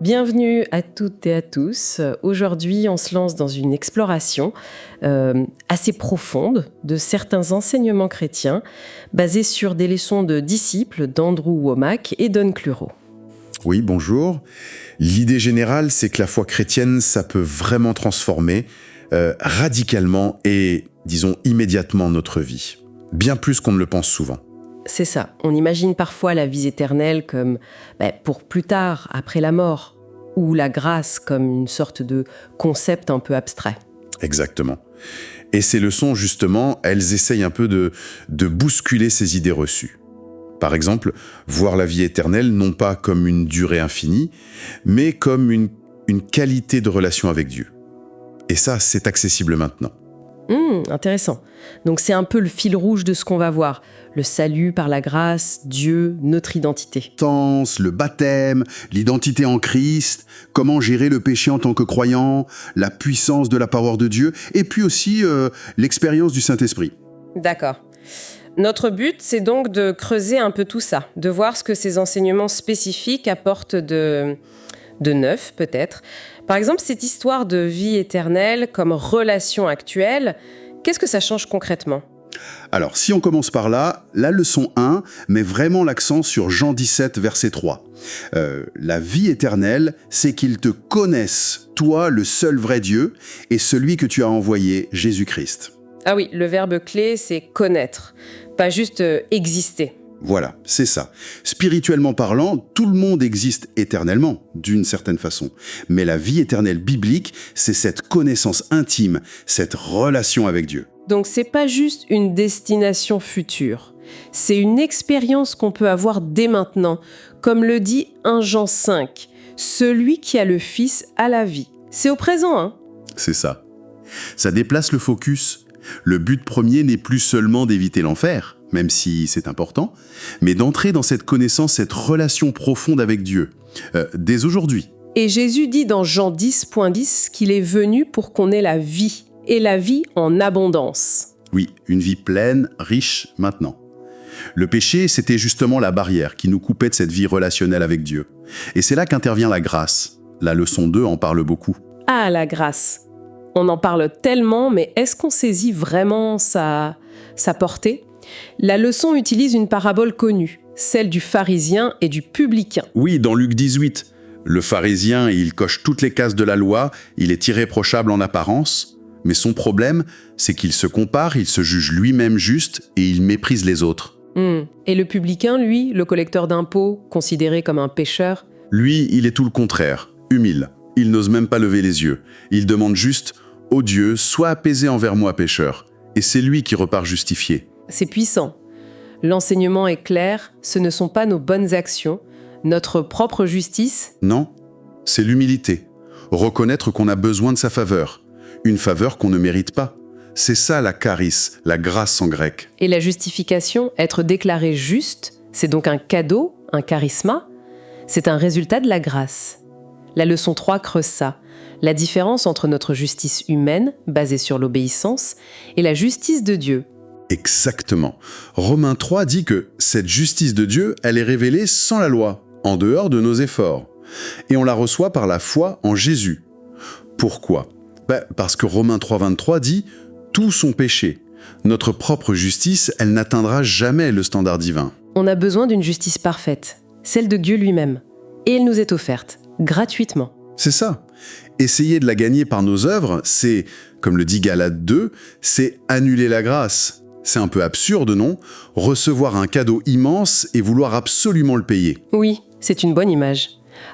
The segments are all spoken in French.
Bienvenue à toutes et à tous. Aujourd'hui, on se lance dans une exploration assez profonde de certains enseignements chrétiens basés sur des leçons de disciples d'Andrew Wommack et Don Clureau. Oui, bonjour. L'idée générale, c'est que la foi chrétienne, ça peut vraiment transformer radicalement et, disons, immédiatement notre vie. Bien plus qu'on ne le pense souvent. C'est ça. On imagine parfois la vie éternelle comme pour plus tard, après la mort, ou la grâce comme une sorte de concept un peu abstrait. Exactement. Et ces leçons, justement, elles essayent un peu de bousculer ces idées reçues. Par exemple, voir la vie éternelle non pas comme une durée infinie, mais comme une qualité de relation avec Dieu. Et ça, c'est accessible maintenant. Intéressant. Donc c'est un peu le fil rouge de ce qu'on va voir. Le salut par la grâce, Dieu, notre identité. Le baptême, l'identité en Christ, comment gérer le péché en tant que croyant, la puissance de la parole de Dieu, et puis aussi l'expérience du Saint-Esprit. D'accord. Notre but, c'est donc de creuser un peu tout ça, de voir ce que ces enseignements spécifiques apportent de neuf, peut-être. Par exemple, cette histoire de vie éternelle comme relation actuelle, qu'est-ce que ça change concrètement ? Alors, si on commence par là, la leçon 1 met vraiment l'accent sur Jean 17, verset 3. La vie éternelle, c'est qu'ils te connaissent, toi, le seul vrai Dieu, et celui que tu as envoyé, Jésus-Christ. Ah oui, le verbe clé, c'est connaître, pas juste exister. Voilà, c'est ça. Spirituellement parlant, tout le monde existe éternellement, d'une certaine façon. Mais la vie éternelle biblique, c'est cette connaissance intime, cette relation avec Dieu. Donc c'est pas juste une destination future, c'est une expérience qu'on peut avoir dès maintenant, comme le dit 1 Jean 5, celui qui a le Fils a la vie. C'est au présent, hein ? C'est ça. Ça déplace le focus. Le but premier n'est plus seulement d'éviter l'enfer, même si c'est important, mais d'entrer dans cette connaissance, cette relation profonde avec Dieu, dès aujourd'hui. Et Jésus dit dans Jean 10.10 qu'il est venu pour qu'on ait la vie, et la vie en abondance. Oui, une vie pleine, riche, maintenant. Le péché, c'était justement la barrière qui nous coupait de cette vie relationnelle avec Dieu. Et c'est là qu'intervient la grâce. La leçon 2 en parle beaucoup. Ah, la grâce. On en parle tellement, mais est-ce qu'on saisit vraiment sa portée ? La leçon utilise une parabole connue, celle du pharisien et du publicain. Oui, dans Luc 18, le pharisien, il coche toutes les cases de la loi, il est irréprochable en apparence, mais son problème, c'est qu'il se compare, il se juge lui-même juste et il méprise les autres. Et le publicain, lui, le collecteur d'impôts, considéré comme un pécheur ? Lui, il est tout le contraire, humile. Il n'ose même pas lever les yeux. Il demande juste « Ô Dieu, sois apaisé envers moi, pécheur ». Et c'est lui qui repart justifié. C'est puissant. L'enseignement est clair, ce ne sont pas nos bonnes actions, notre propre justice. Non, c'est l'humilité. Reconnaître qu'on a besoin de sa faveur. Une faveur qu'on ne mérite pas. C'est ça la charis, la grâce en grec. Et la justification, être déclaré juste, c'est donc un cadeau, un charisma. C'est un résultat de la grâce. La leçon 3 creuse ça. La différence entre notre justice humaine, basée sur l'obéissance, et la justice de Dieu. Exactement. Romains 3 dit que cette justice de Dieu, elle est révélée sans la loi, en dehors de nos efforts. Et on la reçoit par la foi en Jésus. Pourquoi ? Parce que Romains 3, 23 dit « Tous sont péchés. Notre propre justice, elle n'atteindra jamais le standard divin. » On a besoin d'une justice parfaite, celle de Dieu lui-même. Et elle nous est offerte, gratuitement. C'est ça. Essayer de la gagner par nos œuvres, c'est, comme le dit Galates 2, c'est annuler la grâce. C'est un peu absurde, non ? Recevoir un cadeau immense et vouloir absolument le payer. Oui, c'est une bonne image.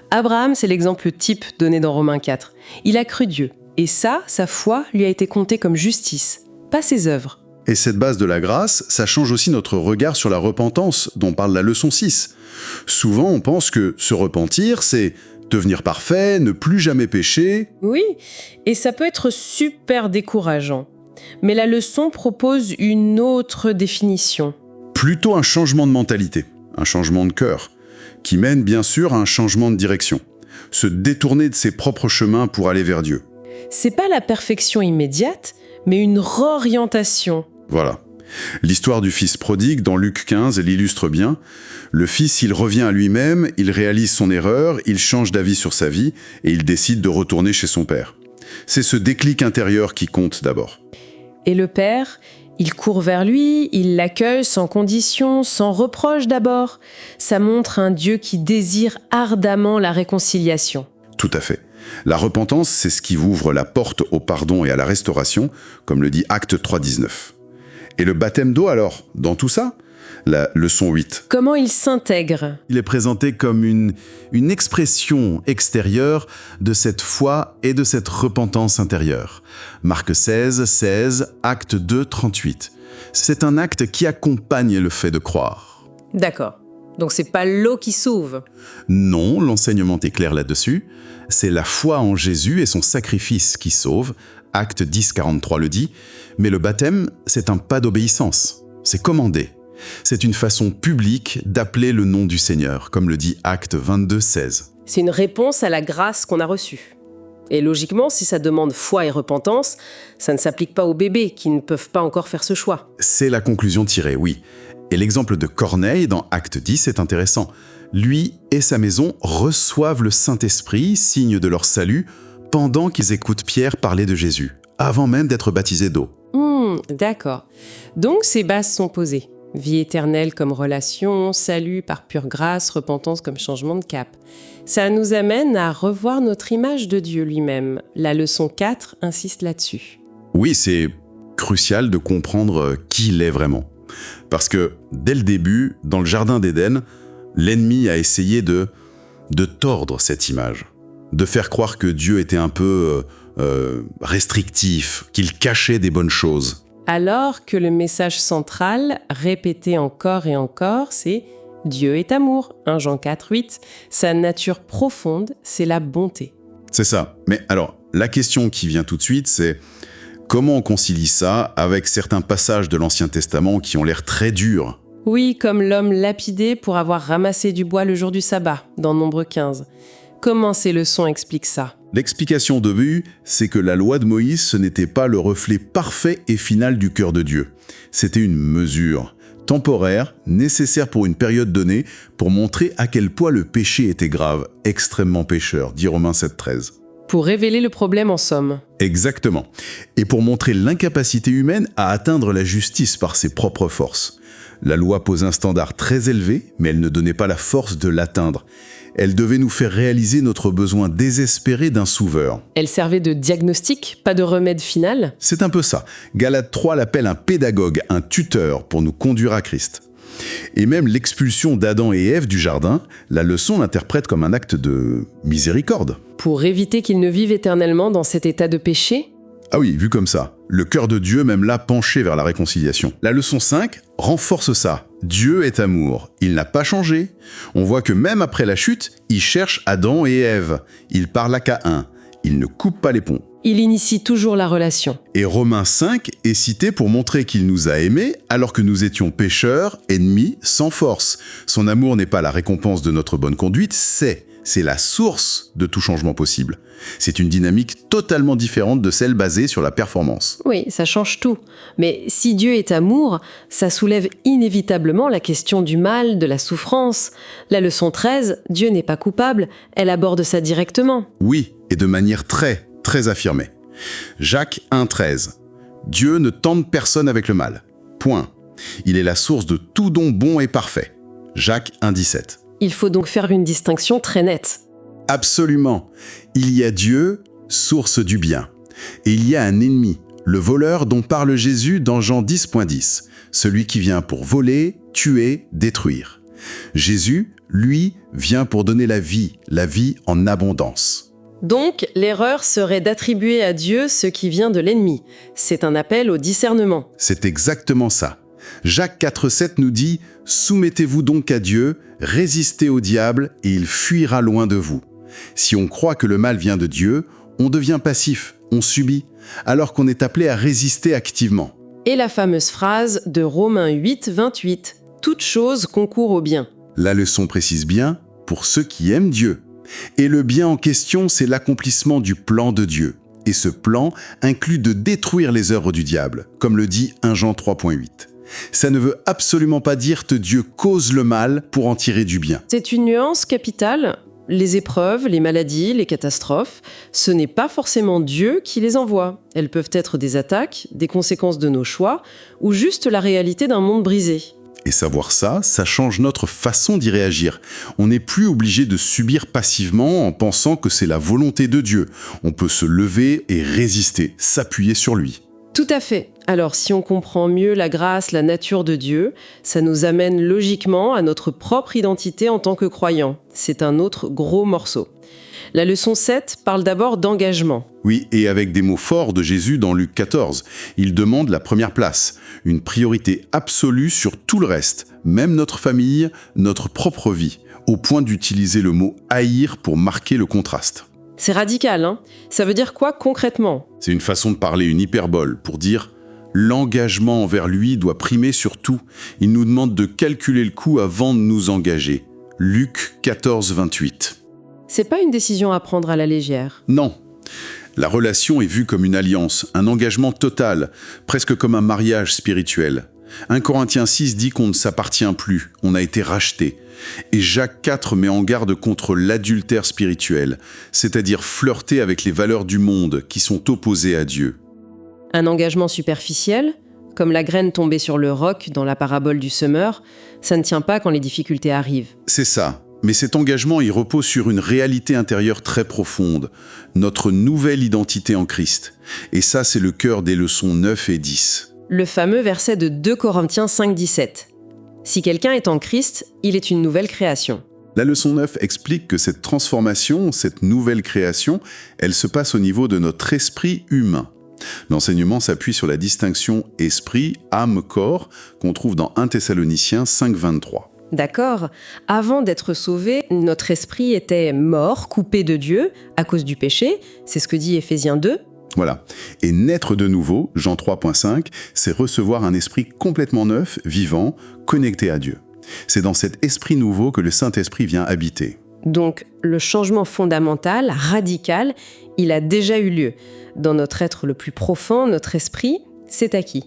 Abraham, c'est l'exemple type donné dans Romains 4. Il a cru Dieu. Et ça, sa foi lui a été comptée comme justice, pas ses œuvres. Et cette base de la grâce, ça change aussi notre regard sur la repentance, dont parle la leçon 6. Souvent, on pense que se repentir, c'est devenir parfait, ne plus jamais pécher. Oui, et ça peut être super décourageant. Mais la leçon propose une autre définition. Plutôt un changement de mentalité, un changement de cœur, qui mène bien sûr à un changement de direction. Se détourner de ses propres chemins pour aller vers Dieu. C'est pas la perfection immédiate, mais une réorientation. Voilà. L'histoire du fils prodigue dans Luc 15 l'illustre bien. Le fils, il revient à lui-même, il réalise son erreur, il change d'avis sur sa vie et il décide de retourner chez son père. C'est ce déclic intérieur qui compte d'abord. Et le père, il court vers lui, il l'accueille sans condition, sans reproche d'abord. Ça montre un Dieu qui désire ardemment la réconciliation. Tout à fait. La repentance, c'est ce qui ouvre la porte au pardon et à la restauration, comme le dit Acte 3,19. Et le baptême d'eau alors, dans tout ça? La leçon 8. Comment il s'intègre? Il est présenté comme une expression extérieure de cette foi et de cette repentance intérieure. Marc 16, Acte 2, 38. C'est un acte qui accompagne le fait de croire. D'accord. Donc c'est pas l'eau qui sauve. Non, l'enseignement est clair là-dessus. C'est la foi en Jésus et son sacrifice qui sauve. Acte 10, 43 le dit. Mais le baptême, c'est un pas d'obéissance. C'est commandé. C'est une façon publique d'appeler le nom du Seigneur, comme le dit Acte 22, 16. C'est une réponse à la grâce qu'on a reçue. Et logiquement, si ça demande foi et repentance, ça ne s'applique pas aux bébés qui ne peuvent pas encore faire ce choix. C'est la conclusion tirée, oui. Et l'exemple de Corneille dans Acte 10 est intéressant. Lui et sa maison reçoivent le Saint-Esprit, signe de leur salut, pendant qu'ils écoutent Pierre parler de Jésus, avant même d'être baptisés d'eau. D'accord. Donc ces bases sont posées. Vie éternelle comme relation, salut par pure grâce, repentance comme changement de cap. Ça nous amène à revoir notre image de Dieu lui-même. La leçon 4 insiste là-dessus. Oui, c'est crucial de comprendre qui il est vraiment. Parce que, dès le début, dans le Jardin d'Éden, l'ennemi a essayé de tordre cette image, de faire croire que Dieu était un peu restrictif, qu'il cachait des bonnes choses. Alors que le message central, répété encore et encore, c'est « Dieu est amour », 1 Jean 4, 8. Sa nature profonde, c'est la bonté. C'est ça. Mais alors, la question qui vient tout de suite, c'est comment on concilie ça avec certains passages de l'Ancien Testament qui ont l'air très durs? Oui, comme l'homme lapidé pour avoir ramassé du bois le jour du sabbat, dans Nombre 15. Comment ces leçons expliquent ça? L'explication de but, c'est que la loi de Moïse, ce n'était pas le reflet parfait et final du cœur de Dieu. C'était une mesure, temporaire, nécessaire pour une période donnée, pour montrer à quel point le péché était grave, extrêmement pécheur, dit Romains 7, 13. Pour révéler le problème en somme. Exactement. Et pour montrer l'incapacité humaine à atteindre la justice par ses propres forces. La loi pose un standard très élevé, mais elle ne donnait pas la force de l'atteindre. Elle devait nous faire réaliser notre besoin désespéré d'un sauveur. Elle servait de diagnostic, pas de remède final. C'est un peu ça. Galates 3 l'appelle un pédagogue, un tuteur pour nous conduire à Christ. Et même l'expulsion d'Adam et Ève du jardin, la leçon l'interprète comme un acte de miséricorde. Pour éviter qu'ils ne vivent éternellement dans cet état de péché. Ah oui, vu comme ça. Le cœur de Dieu, même là, penché vers la réconciliation. La leçon 5 renforce ça. Dieu est amour. Il n'a pas changé. On voit que même après la chute, il cherche Adam et Ève. Il parle à Caïn. Il ne coupe pas les ponts. Il initie toujours la relation. Et Romains 5 est cité pour montrer qu'il nous a aimés alors que nous étions pécheurs, ennemis, sans force. Son amour n'est pas la récompense de notre bonne conduite, c'est la source de tout changement possible. C'est une dynamique totalement différente de celle basée sur la performance. Oui, ça change tout. Mais si Dieu est amour, ça soulève inévitablement la question du mal, de la souffrance. La leçon 13, Dieu n'est pas coupable, elle aborde ça directement. Oui, et de manière très, très affirmée. Jacques 1,13. Dieu ne tente personne avec le mal. Point. Il est la source de tout don bon et parfait. Jacques 1,17. Il faut donc faire une distinction très nette. Absolument. Il y a Dieu, source du bien. Et il y a un ennemi, le voleur dont parle Jésus dans Jean 10.10, celui qui vient pour voler, tuer, détruire. Jésus, lui, vient pour donner la vie en abondance. Donc, l'erreur serait d'attribuer à Dieu ce qui vient de l'ennemi. C'est un appel au discernement. C'est exactement ça. Jacques 4,7 nous dit « Soumettez-vous donc à Dieu, résistez au diable et il fuira loin de vous. » Si on croit que le mal vient de Dieu, on devient passif, on subit, alors qu'on est appelé à résister activement. Et la fameuse phrase de Romains 8, 28, « Toute chose concourt au bien ». La leçon précise bien « pour ceux qui aiment Dieu ». Et le bien en question, c'est l'accomplissement du plan de Dieu. Et ce plan inclut de détruire les œuvres du diable, comme le dit 1 Jean 3.8. Ça ne veut absolument pas dire que Dieu cause le mal pour en tirer du bien. C'est une nuance capitale. Les épreuves, les maladies, les catastrophes, ce n'est pas forcément Dieu qui les envoie. Elles peuvent être des attaques, des conséquences de nos choix, ou juste la réalité d'un monde brisé. Et savoir ça, ça change notre façon d'y réagir. On n'est plus obligé de subir passivement en pensant que c'est la volonté de Dieu. On peut se lever et résister, s'appuyer sur lui. Tout à fait. Alors, si on comprend mieux la grâce, la nature de Dieu, ça nous amène logiquement à notre propre identité en tant que croyants. C'est un autre gros morceau. La leçon 7 parle d'abord d'engagement. Oui, et avec des mots forts de Jésus dans Luc 14. Il demande la première place, une priorité absolue sur tout le reste, même notre famille, notre propre vie, au point d'utiliser le mot « haïr » pour marquer le contraste. C'est radical, hein ? Ça veut dire quoi concrètement ? C'est une façon de parler, une hyperbole, pour dire l'engagement envers lui doit primer sur tout. Il nous demande de calculer le coût avant de nous engager. Luc 14, 28. C'est pas une décision à prendre à la légère. Non. La relation est vue comme une alliance, un engagement total, presque comme un mariage spirituel. 1 Corinthiens 6 dit qu'on ne s'appartient plus, on a été racheté. Et Jacques 4 met en garde contre l'adultère spirituel, c'est-à-dire flirter avec les valeurs du monde qui sont opposées à Dieu. Un engagement superficiel, comme la graine tombée sur le roc dans la parabole du semeur, ça ne tient pas quand les difficultés arrivent. C'est ça. Mais cet engagement, il repose sur une réalité intérieure très profonde, notre nouvelle identité en Christ. Et ça, c'est le cœur des leçons 9 et 10. Le fameux verset de 2 Corinthiens 5, 17. Si quelqu'un est en Christ, il est une nouvelle création. La leçon 9 explique que cette transformation, cette nouvelle création, elle se passe au niveau de notre esprit humain. L'enseignement s'appuie sur la distinction esprit, âme, corps qu'on trouve dans 1 Thessaloniciens 5, 23. D'accord. Avant d'être sauvé, notre esprit était mort, coupé de Dieu, à cause du péché. C'est ce que dit Éphésiens 2. Voilà. Et naître de nouveau, Jean 3.5, c'est recevoir un esprit complètement neuf, vivant, connecté à Dieu. C'est dans cet esprit nouveau que le Saint-Esprit vient habiter. Donc, le changement fondamental, radical, il a déjà eu lieu. Dans notre être le plus profond, notre esprit, c'est acquis.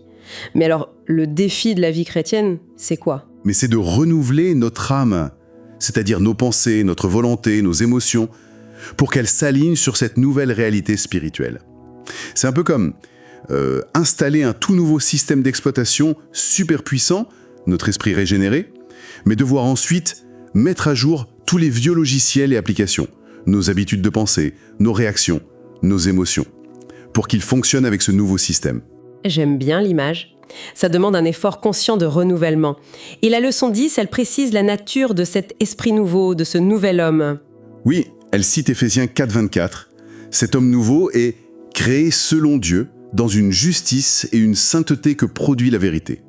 Mais alors, le défi de la vie chrétienne, c'est quoi ? Mais c'est de renouveler notre âme, c'est-à-dire nos pensées, notre volonté, nos émotions, pour qu'elles s'alignent sur cette nouvelle réalité spirituelle. C'est un peu comme installer un tout nouveau système d'exploitation super puissant, notre esprit régénéré, mais devoir ensuite mettre à jour tous les vieux logiciels et applications, nos habitudes de pensée, nos réactions, nos émotions, pour qu'ils fonctionnent avec ce nouveau système. J'aime bien l'image. Ça demande un effort conscient de renouvellement. Et la leçon 10, elle précise la nature de cet esprit nouveau, de ce nouvel homme. Oui, elle cite Éphésiens 4, 24. Cet homme nouveau est créé selon Dieu, dans une justice et une sainteté que produit la vérité.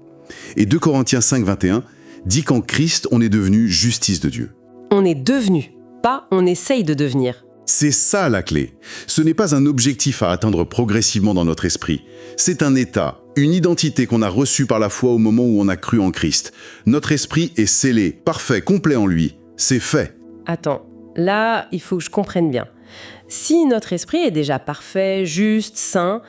Et 2 Corinthiens 5, 21 dit qu'en Christ, on est devenu justice de Dieu. On est devenu, pas on essaye de devenir. C'est ça la clé. Ce n'est pas un objectif à atteindre progressivement dans notre esprit. C'est un état, une identité qu'on a reçue par la foi au moment où on a cru en Christ. Notre esprit est scellé, parfait, complet en lui. C'est fait. Attends, là, il faut que je comprenne bien. Si notre esprit est déjà parfait, juste, sain,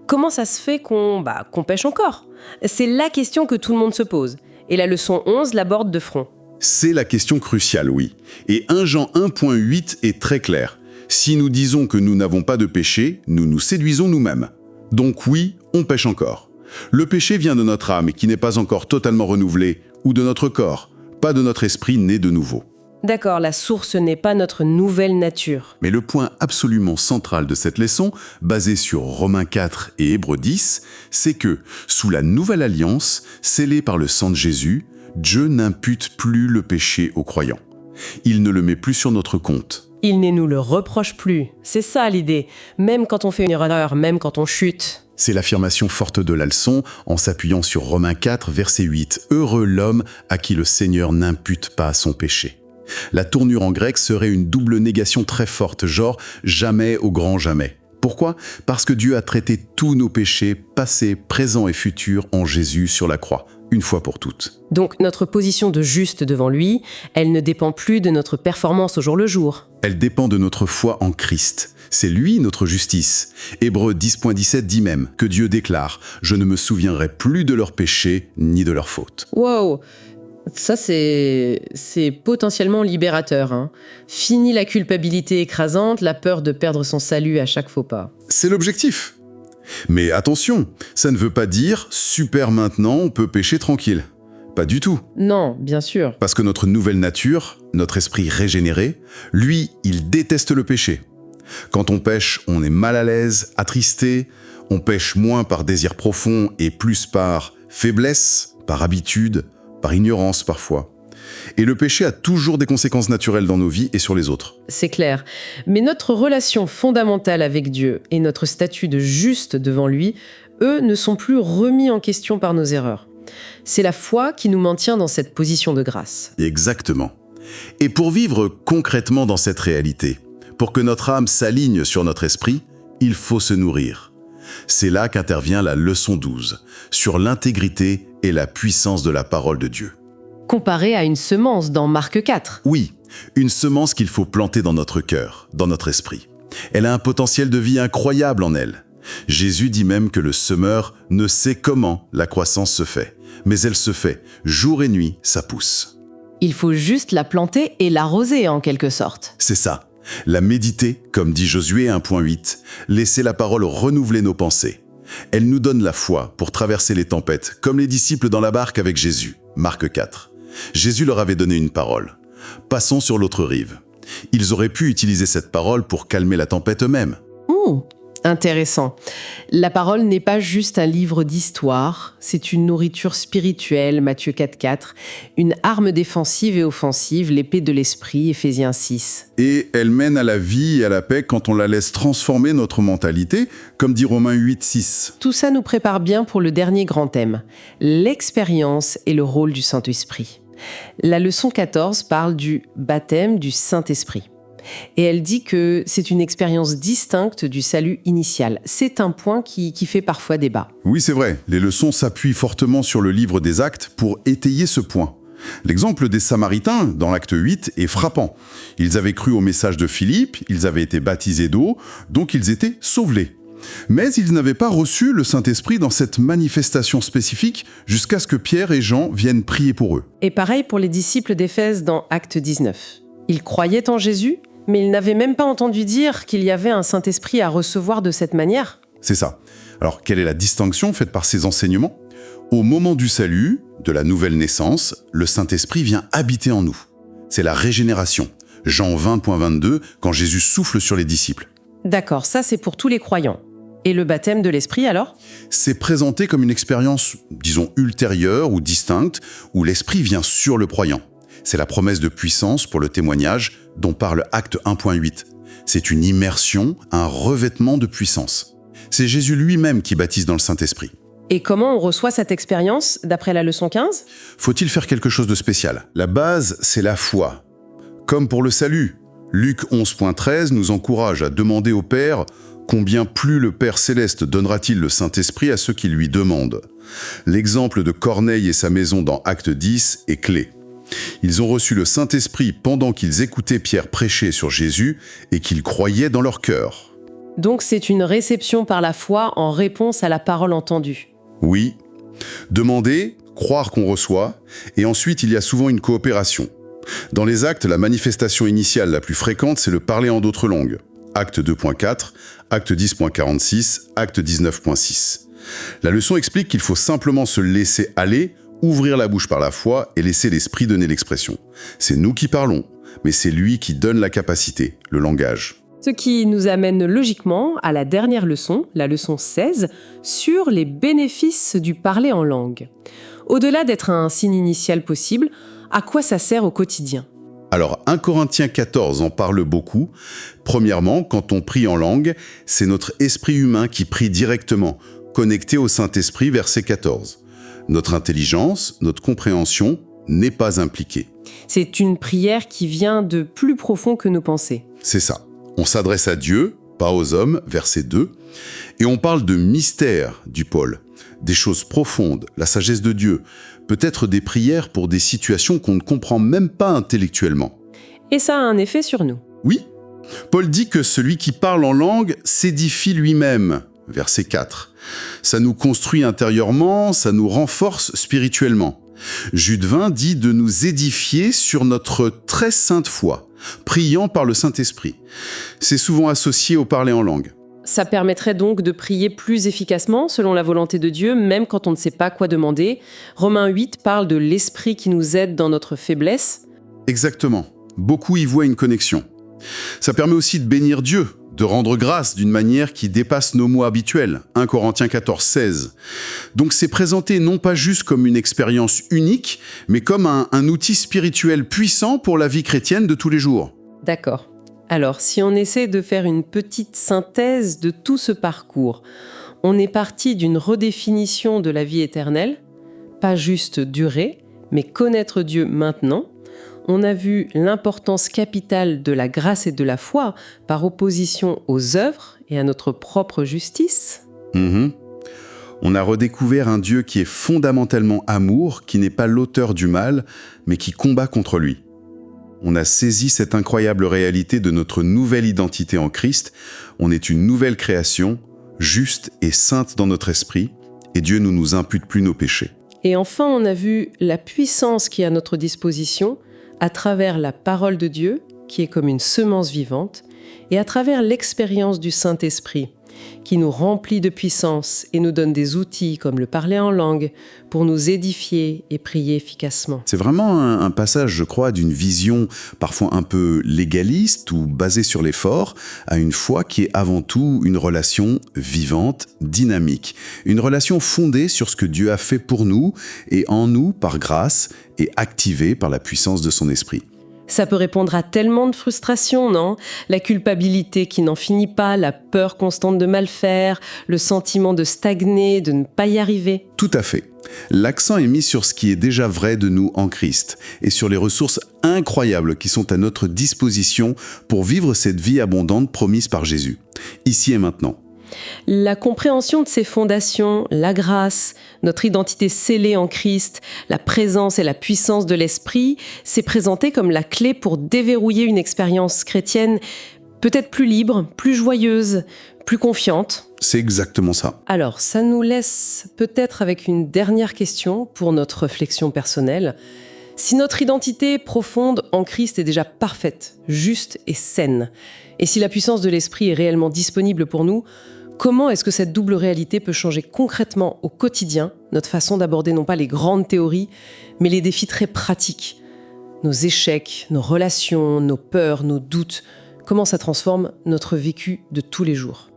comment ça se fait qu'on pêche encore ? C'est la question que tout le monde se pose. Et la leçon 11 l'aborde de front. C'est la question cruciale, oui. Et 1 Jean 1.8 est très clair. Si nous disons que nous n'avons pas de péché, nous nous séduisons nous-mêmes. Donc oui, on pêche encore. Le péché vient de notre âme qui n'est pas encore totalement renouvelée, ou de notre corps, pas de notre esprit né de nouveau. D'accord, la source n'est pas notre nouvelle nature. Mais le point absolument central de cette leçon, basé sur Romains 4 et Hébreux 10, c'est que, sous la nouvelle alliance, scellée par le sang de Jésus, Dieu n'impute plus le péché aux croyants. Il ne le met plus sur notre compte. Il ne nous le reproche plus. C'est ça l'idée. Même quand on fait une erreur, même quand on chute. C'est l'affirmation forte de la leçon en s'appuyant sur Romains 4, verset 8. « Heureux l'homme à qui le Seigneur n'impute pas son péché ». La tournure en grec serait une double négation très forte, genre « jamais au grand jamais ». Pourquoi ? Parce que Dieu a traité tous nos péchés, passés, présents et futurs, en Jésus sur la croix. une fois pour toutes. Donc notre position de juste devant lui, elle ne dépend plus de notre performance au jour le jour. Elle dépend de notre foi en Christ. C'est lui notre justice. Hébreux 10.17 dit même que Dieu déclare « Je ne me souviendrai plus de leurs péchés ni de leurs fautes ». Wow, ça c'est potentiellement libérateur. Hein. Fini la culpabilité écrasante, la peur de perdre son salut à chaque faux pas. C'est l'objectif. Mais attention, ça ne veut pas dire « super maintenant, on peut pécher tranquille ». Pas du tout. Non, bien sûr. Parce que notre nouvelle nature, notre esprit régénéré, lui, il déteste le péché. Quand on pêche, on est mal à l'aise, attristé, on pêche moins par désir profond et plus par faiblesse, par habitude, par ignorance parfois. Et le péché a toujours des conséquences naturelles dans nos vies et sur les autres. C'est clair. Mais notre relation fondamentale avec Dieu et notre statut de juste devant lui, eux, ne sont plus remis en question par nos erreurs. C'est la foi qui nous maintient dans cette position de grâce. Exactement. Et pour vivre concrètement dans cette réalité, pour que notre âme s'aligne sur notre esprit, il faut se nourrir. C'est là qu'intervient la leçon 12, sur l'intégrité et la puissance de la parole de Dieu. Comparé à une semence dans Marc 4. Oui, une semence qu'il faut planter dans notre cœur, dans notre esprit. Elle a un potentiel de vie incroyable en elle. Jésus dit même que le semeur ne sait comment la croissance se fait, mais elle se fait. Jour et nuit, ça pousse. Il faut juste la planter et l'arroser en quelque sorte. C'est ça. La méditer, comme dit Josué 1.8, laisser la parole renouveler nos pensées. Elle nous donne la foi pour traverser les tempêtes, comme les disciples dans la barque avec Jésus, Marc 4. Jésus leur avait donné une parole. Passons sur l'autre rive. Ils auraient pu utiliser cette parole pour calmer la tempête eux-mêmes. Intéressant. La parole n'est pas juste un livre d'histoire, c'est une nourriture spirituelle, Matthieu 4.4, une arme défensive et offensive, l'épée de l'esprit, Éphésiens 6. Et elle mène à la vie et à la paix quand on la laisse transformer notre mentalité, comme dit Romains 8.6. Tout ça nous prépare bien pour le dernier grand thème, l'expérience et le rôle du Saint-Esprit. La leçon 14 parle du baptême du Saint-Esprit. Et elle dit que c'est une expérience distincte du salut initial. C'est un point qui fait parfois débat. Oui, c'est vrai. Les leçons s'appuient fortement sur le livre des Actes pour étayer ce point. L'exemple des Samaritains, dans l'acte 8, est frappant. Ils avaient cru au message de Philippe, ils avaient été baptisés d'eau, donc ils étaient sauvelés. Mais ils n'avaient pas reçu le Saint-Esprit dans cette manifestation spécifique jusqu'à ce que Pierre et Jean viennent prier pour eux. Et pareil pour les disciples d'Éphèse dans Acte 19. Ils croyaient en Jésus, mais ils n'avaient même pas entendu dire qu'il y avait un Saint-Esprit à recevoir de cette manière. C'est ça. Alors, quelle est la distinction faite par ces enseignements ? Au moment du salut, de la nouvelle naissance, le Saint-Esprit vient habiter en nous. C'est la régénération. Jean 20.22, quand Jésus souffle sur les disciples. D'accord, ça c'est pour tous les croyants. Et le baptême de l'Esprit alors ? C'est présenté comme une expérience, disons, ultérieure ou distincte, où l'Esprit vient sur le croyant. C'est la promesse de puissance pour le témoignage dont parle Acte 1.8. C'est une immersion, un revêtement de puissance. C'est Jésus lui-même qui baptise dans le Saint-Esprit. Et comment on reçoit cette expérience d'après la leçon 15 ? Faut-il faire quelque chose de spécial ? La base, c'est la foi. Comme pour le salut, Luc 11.13 nous encourage à demander au Père combien plus le Père Céleste donnera-t-il le Saint-Esprit à ceux qui lui demandent. L'exemple de Corneille et sa maison dans Acte 10 est clé. Ils ont reçu le Saint-Esprit pendant qu'ils écoutaient Pierre prêcher sur Jésus et qu'ils croyaient dans leur cœur. Donc c'est une réception par la foi en réponse à la parole entendue. Oui. Demander, croire qu'on reçoit, et ensuite il y a souvent une coopération. Dans les actes, la manifestation initiale la plus fréquente, c'est le parler en d'autres langues. Acte 2.4, Acte 10.46, Acte 19.6. La leçon explique qu'il faut simplement se laisser aller, ouvrir la bouche par la foi et laisser l'esprit donner l'expression. C'est nous qui parlons, mais c'est lui qui donne la capacité, le langage. Ce qui nous amène logiquement à la dernière leçon, la leçon 16, sur les bénéfices du parler en langue. Au-delà d'être un signe initial possible, à quoi ça sert au quotidien ? Alors, 1 Corinthiens 14 en parle beaucoup. Premièrement, quand on prie en langue, c'est notre esprit humain qui prie directement, connecté au Saint-Esprit, verset 14. Notre intelligence, notre compréhension n'est pas impliquée. C'est une prière qui vient de plus profond que nos pensées. C'est ça. On s'adresse à Dieu, pas aux hommes, verset 2. Et on parle de mystère du pôle. des choses profondes, la sagesse de Dieu, peut-être des prières pour des situations qu'on ne comprend même pas intellectuellement. Et ça a un effet sur nous. Oui, Paul dit que celui qui parle en langue s'édifie lui-même, verset 4. Ça nous construit intérieurement, ça nous renforce spirituellement. Jude 20 dit de nous édifier sur notre très sainte foi, priant par le Saint-Esprit. C'est souvent associé au parler en langue. Ça permettrait donc de prier plus efficacement selon la volonté de Dieu, même quand on ne sait pas quoi demander. Romains 8 parle de l'Esprit qui nous aide dans notre faiblesse. Exactement. Beaucoup y voient une connexion. Ça permet aussi de bénir Dieu, de rendre grâce d'une manière qui dépasse nos mots habituels. 1 Corinthiens 14, 16. Donc c'est présenté non pas juste comme une expérience unique, mais comme un outil spirituel puissant pour la vie chrétienne de tous les jours. D'accord. Alors, si on essaie de faire une petite synthèse de tout ce parcours, on est parti d'une redéfinition de la vie éternelle, pas juste durer, mais connaître Dieu maintenant. On a vu l'importance capitale de la grâce et de la foi par opposition aux œuvres et à notre propre justice. On a redécouvert un Dieu qui est fondamentalement amour, qui n'est pas l'auteur du mal, mais qui combat contre lui. On a saisi cette incroyable réalité de notre nouvelle identité en Christ. On est une nouvelle création, juste et sainte dans notre esprit, et Dieu ne nous impute plus nos péchés. Et enfin, on a vu la puissance qui est à notre disposition à travers la parole de Dieu, qui est comme une semence vivante, et à travers l'expérience du Saint-Esprit, qui nous remplit de puissance et nous donne des outils comme le parler en langue pour nous édifier et prier efficacement. C'est vraiment un passage, je crois, d'une vision parfois un peu légaliste ou basée sur l'effort, à une foi qui est avant tout une relation vivante, dynamique. Une relation fondée sur ce que Dieu a fait pour nous et en nous par grâce et activée par la puissance de son esprit. Ça peut répondre à tellement de frustrations, non ? La culpabilité qui n'en finit pas, la peur constante de mal faire, le sentiment de stagner, de ne pas y arriver. Tout à fait. L'accent est mis sur ce qui est déjà vrai de nous en Christ et sur les ressources incroyables qui sont à notre disposition pour vivre cette vie abondante promise par Jésus, ici et maintenant. La compréhension de ces fondations, la grâce, notre identité scellée en Christ, la présence et la puissance de l'Esprit, s'est présentée comme la clé pour déverrouiller une expérience chrétienne peut-être plus libre, plus joyeuse, plus confiante. C'est exactement ça. Alors, ça nous laisse peut-être avec une dernière question pour notre réflexion personnelle. Si notre identité profonde en Christ est déjà parfaite, juste et saine, et si la puissance de l'Esprit est réellement disponible pour nous, comment est-ce que cette double réalité peut changer concrètement au quotidien notre façon d'aborder non pas les grandes théories, mais les défis très pratiques ? Nos échecs, nos relations, nos peurs, nos doutes, comment ça transforme notre vécu de tous les jours ?